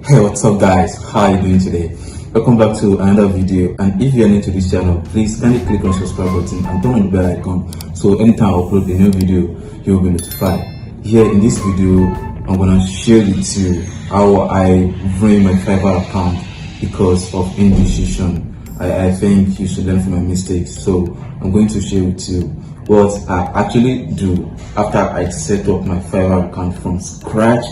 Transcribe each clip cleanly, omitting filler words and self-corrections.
Hey, what's up guys, how are you doing today? Welcome back to another video, and if you're new to this channel, please kindly click on subscribe button and turn on the bell icon so anytime I upload a new video you'll be notified. Here in this video I'm gonna share with you how I ruined my Fiverr account because of indecision. I think you should learn from my mistakes, so I'm going to share with you what I actually do after I set up my Fiverr account from scratch.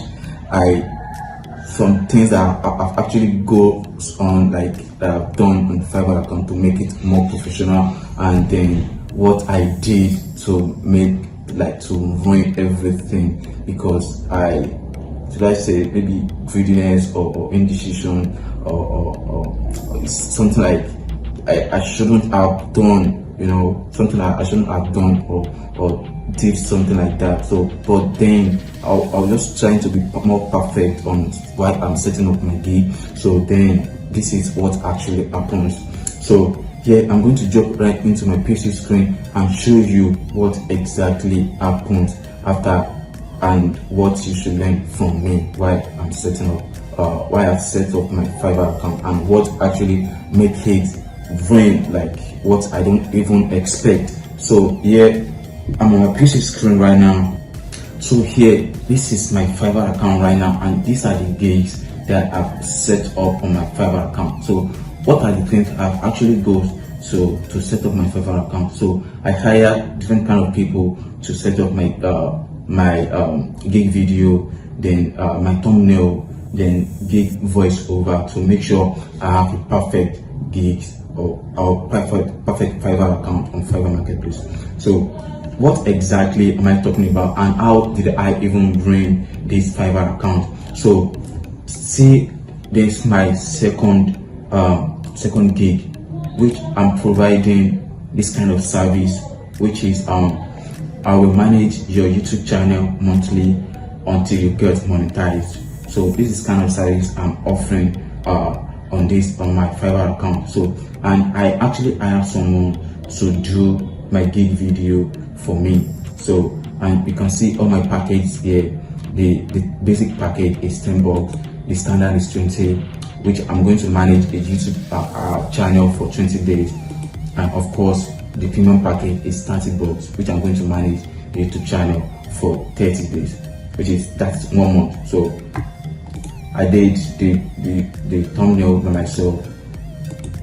Some things that I've actually goes on, like that I've done on the Fiverr account to make it more professional, and then what I did to to ruin everything because should I say maybe greediness or indecision or something like I shouldn't have done, something like I shouldn't have done or did something like that. So but then I was just trying to be more perfect on what I'm setting up my gig. So then this is what actually happens. So here I'm going to jump right into my PC screen and show you what exactly happens after and what you should learn from me while I'm setting up why I've set up my Fiverr account and what actually make it ruin, like what I don't even expect. So here I'm on my PC screen right now. So here, this is my Fiverr account right now, and these are the gigs that I've set up on my Fiverr account. So what are the things I've actually got to set up my Fiverr account? So I hire different kind of people to set up my gig video, then my thumbnail, then gig voiceover to make sure I have a perfect gigs or perfect Fiverr account on Fiverr Marketplace. So what exactly am I talking about, and how did I even ruin this Fiverr account? So see, there's my second gig, which I'm providing this kind of service, which is I will manage your YouTube channel monthly until you get monetized. So this is kind of service I'm offering on my Fiverr account. So, and I actually hire someone to do my gig video for me. So, and you can see all my packages here. The basic package is $10, the standard is 20, which I'm going to manage a YouTube channel for 20 days, and of course the premium package is $30, which I'm going to manage the YouTube channel for 30 days, that's 1 month. So I did the thumbnail by myself.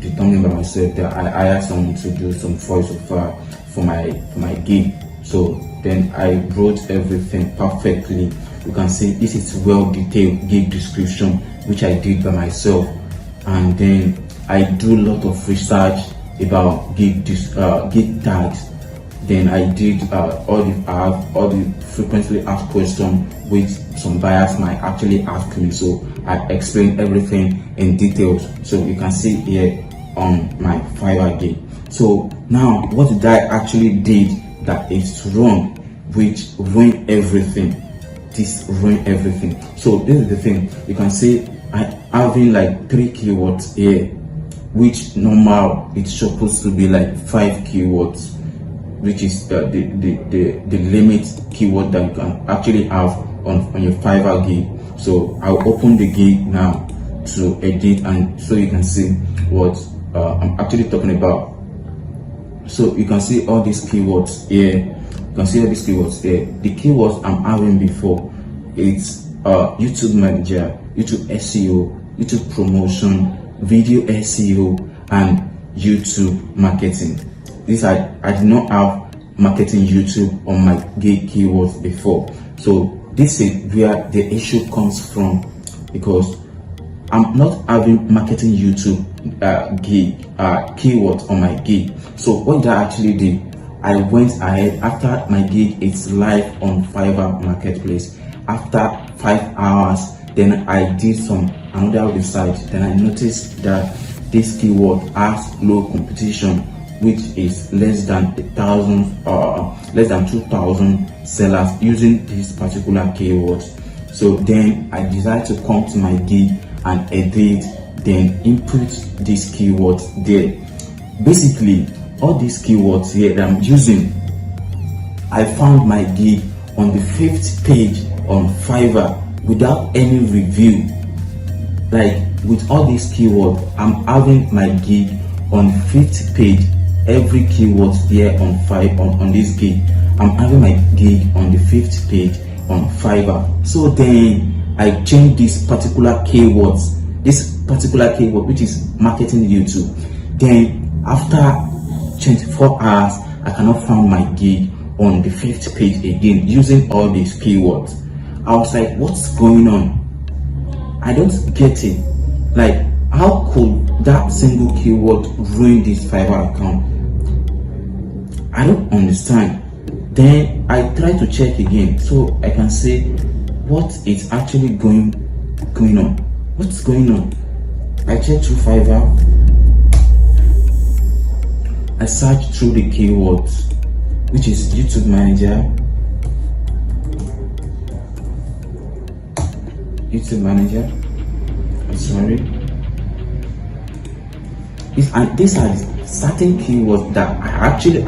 That I hired someone to do some voiceover for my gig. So then I wrote everything perfectly. You can see this is well detailed gig description, which I did by myself, and then I do a lot of research about gig tags. Then I did all the frequently asked questions which some buyers might actually ask me. So I explained everything in details. So you can see here on my Fiverr gig. So now what did I actually did that is wrong, which ruined everything? This ruined everything. So this is the thing. You can see I having like 3 keywords here, which normal it's supposed to be like 5 keywords, which is the limit keyword that you can actually have on your Fiverr gig. So I'll open the gig now to edit, and so you can see what I'm actually talking about. So you can see all these keywords here. The keywords I'm having before, it's YouTube manager, YouTube SEO, YouTube promotion, video SEO, and YouTube marketing. I did not have marketing YouTube on my gig keywords before. So this is where the issue comes from, because I'm not having marketing YouTube keywords on my gig. So what did I actually do? I went ahead after my gig is live on Fiverr Marketplace. After 5 hours, then I did another research. Then I noticed that this keyword has low competition, which is less than 2,000 sellers using this particular keywords. So then I decided to come to my gig and edit, then input these keywords there. Basically all these keywords here that I'm using, I found my gig on the 5th page on Fiverr without any review. like with all these keywords, I'm having my gig on 5th page. Every keyword here on this gig, I'm having my gig on the 5th page on Fiverr. So then I change this particular keyword, which is marketing YouTube. Then after 24 hours, I cannot find my gig on the 5th page again using all these keywords. I was like, what's going on? I don't get it. Like, how could that single keyword ruin this Fiverr account? I don't understand. Then I try to check again so I can say what is actually going on. What's going on? I check through Fiverr. I search through the keywords, which is YouTube Manager. I'm sorry. These are certain keywords that I actually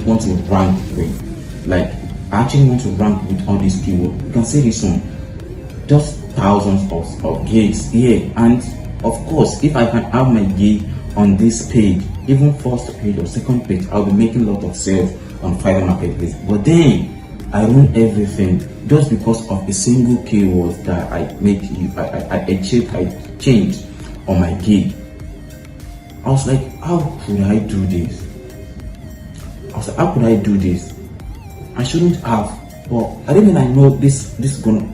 want to rank with. Like, I actually want to rank with all these keywords. You can see this one, just thousands of gigs here. And of course, if I can have my gig on this page, even first page or second page, I'll be making a lot of sales on Fiverr Marketplace. But then I ruin everything just because of a single keyword that I changed on my gig. I was like, how could I do this? I shouldn't have. But I didn't know this gonna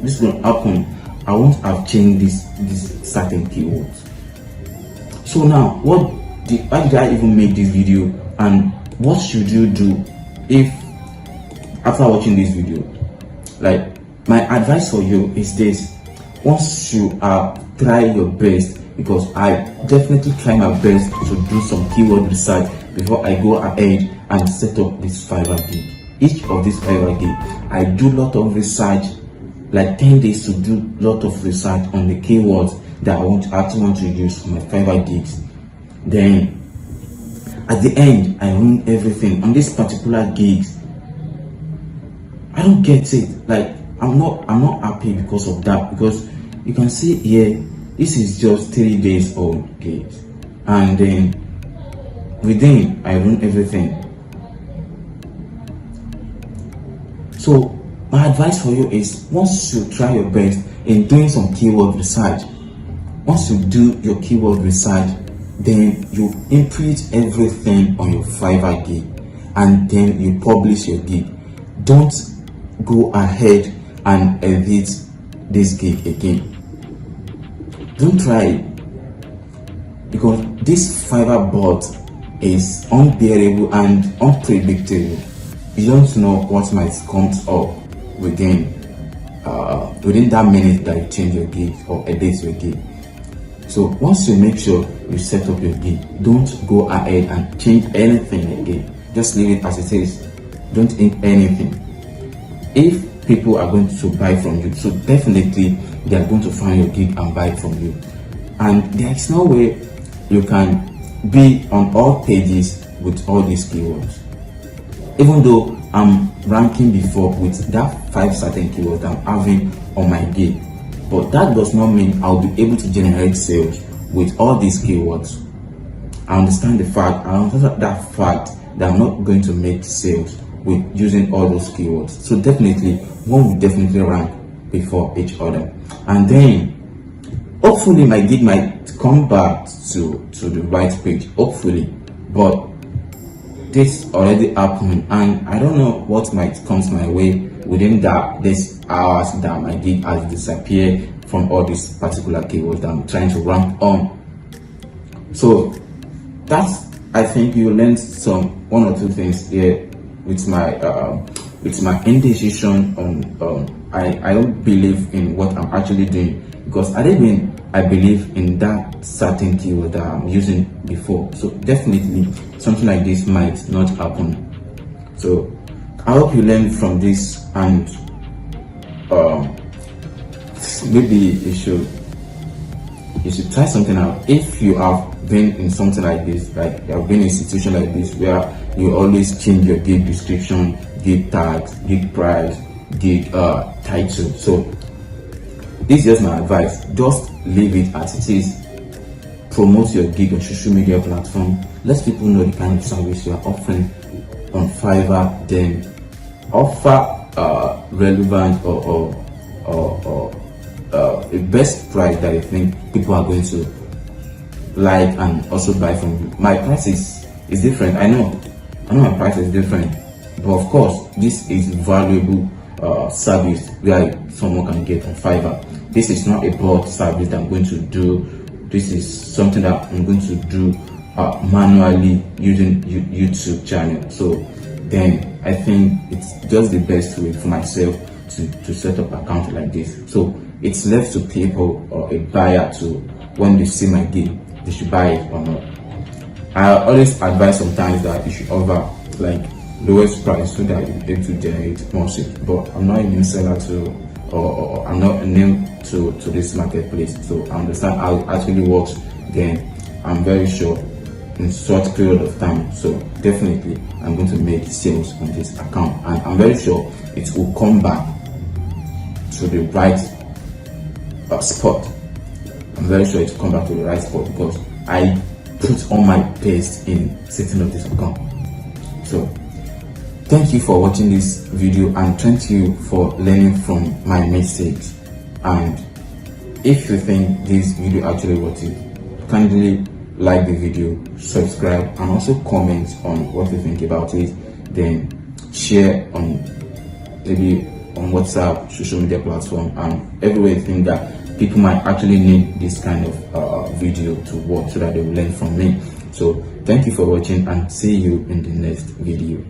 happen. I won't have changed this certain keywords. So now, why did I even make this video? And what should you do if after watching this video? Like, my advice for you is this: once you try your best, because I definitely try my best to do some keyword research before I go ahead and set up this Fiverr gig. Each of these Fiverr gig, I do a lot of research, like 10 days to do a lot of research on the keywords that I actually want to use for my Fiverr gigs. Then at the end, I ruin everything on this particular gigs. I don't get it. Like, I'm not happy because of that, because you can see here, this is just 3 days old gigs, and then within I ruin everything. So my advice for you is, once you try your best in doing some keyword research, once you do your keyword research, then you input everything on your Fiverr gig, and then you publish your gig. Don't go ahead and edit this gig again. Don't try it, because this Fiverr bot is unbearable and unpredictable. You don't know what might come up within that minute that you change your gig or edit your gig. So once you make sure you set up your gig, don't go ahead and change anything again. Just leave it as it is. Don't ink anything. If people are going to buy from you, so definitely they are going to find your gig and buy from you. And there is no way you can be on all pages with all these keywords. Even though I'm ranking before with that 5 certain keywords I'm having on my gig, but that does not mean I'll be able to generate sales with all these keywords. I understand that I'm not going to make sales with using all those keywords. So definitely, one will definitely rank before each other. And then hopefully my gig might come back to the right page, hopefully. But this already happened, and I don't know what might come my way within this hours that my gig has disappeared from all these particular keywords that I'm trying to rank on. So I think you learned one or two things here with my indecision on I don't believe in what I'm actually doing, because I believe in that certain keyword that I'm using before. So definitely something like this might not happen. So I hope you learned from this, and maybe you should try something out. If you have been in something like this, like you have been in a situation like this where you always change your gig description, gig tags, gig price, gig title. So this is just my advice. Just leave it as it is. Promote your gig on social media platform. Let people know the kind of service you are offering on Fiverr. Then offer relevant or a best price that you think people are going to like and also buy from you. My price is different. I know my price is different, but of course this is valuable service where someone can get on Fiverr. This is not a bought service that I'm going to do. This is something that I'm going to do manually using YouTube channel. So then I think it's just the best way for myself to set up an account like this. So it's left to people or a buyer to, when they see my gig, they should buy it or not. I always advise sometimes that you should offer like lowest price so that you're able to generate more sales. But I'm not a new seller or I'm not new to this marketplace, so I understand how it actually works. Then I'm very sure in short period of time, so definitely I'm going to make sales on this account, and I'm very sure it will come back to the right spot. I'm very sure it will come back to the right spot because I put all my best in setting up this account. So thank you for watching this video and thank you for learning from my mistakes. And if you think this video actually worth it, kindly like the video, subscribe, and also comment on what you think about it. Then share on maybe on WhatsApp, social media platform, and everywhere you think that people might actually need this kind of video to watch so that they will learn from me. So thank you for watching and see you in the next video.